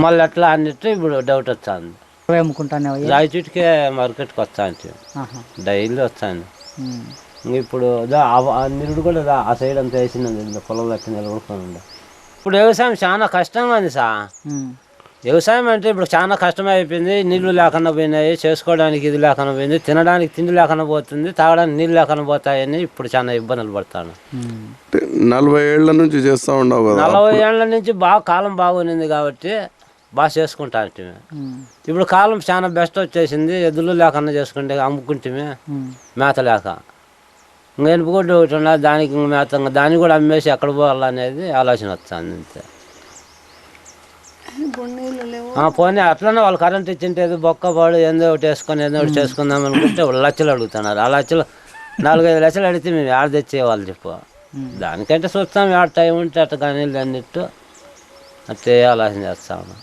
మళ్ళీ ఎట్లా అన్నట్టు ఇప్పుడు డౌట్ వచ్చాను. అమ్ముకుంటానే రాయచూటికే మార్కెట్కి వచ్చాను, డైలీ వచ్చాను. ఇప్పుడు నిరుడు కూడా ఆ సైడ్ అంతా వేసిందండి, పొలంలో ఎట్లా నిలబడుకొని ఉండే. ఇప్పుడు వ్యవసాయం చాలా కష్టంగా ఉంది సార్. వ్యవసాయం అంటే ఇప్పుడు చాలా కష్టం అయిపోయింది. నీళ్లు లేకుండా పోయినాయి, చేసుకోవడానికి ఇది లేకుండా పోయింది, తినడానికి తిండి లేకుండా పోతుంది, తాగడానికి నీళ్ళు లేకుండా పోతాయని ఇప్పుడు చాలా ఇబ్బందులు పడతాను. 40 ఏళ్ల నుంచి చేస్తూ ఉండవు కదా? 40 ఏళ్ల నుంచి బాగా కాలం బాగుంది కాబట్టి బాగా చేసుకుంటా అంటే. ఇప్పుడు కాలం చాలా బెస్ట్ వచ్చేసింది, ఎద్దులు లేకుండా చేసుకుంటే అమ్ముకుంటే మేత లేక ఇంకా ఎనుపుగొడ్డు ఒకటి ఉన్నా, దానికి మేత దాన్ని కూడా అమ్మేసి ఎక్కడ పోవాలనేది ఆలోచన వస్తుంది అంతే. పోనీ అట్లనే వాళ్ళు కరెంట్ ఇచ్చింటే ఏదో బొక్క పాడు ఏందో ఒకటి వేసుకొని ఏదో ఒకటి చేసుకుందాం అనుకుంటే వాళ్ళు లక్షలు అడుగుతున్నారు. ఆ లక్షలు 4-5 లక్షలు అడిగితే మేము ఆడ తెచ్చేవాళ్ళు చెప్పు. దానికంటే చూస్తాం ఆడ టైం ఉంటే అట్ట కానీ అన్నిట్టు అట్టే ఆలోచన చేస్తాము.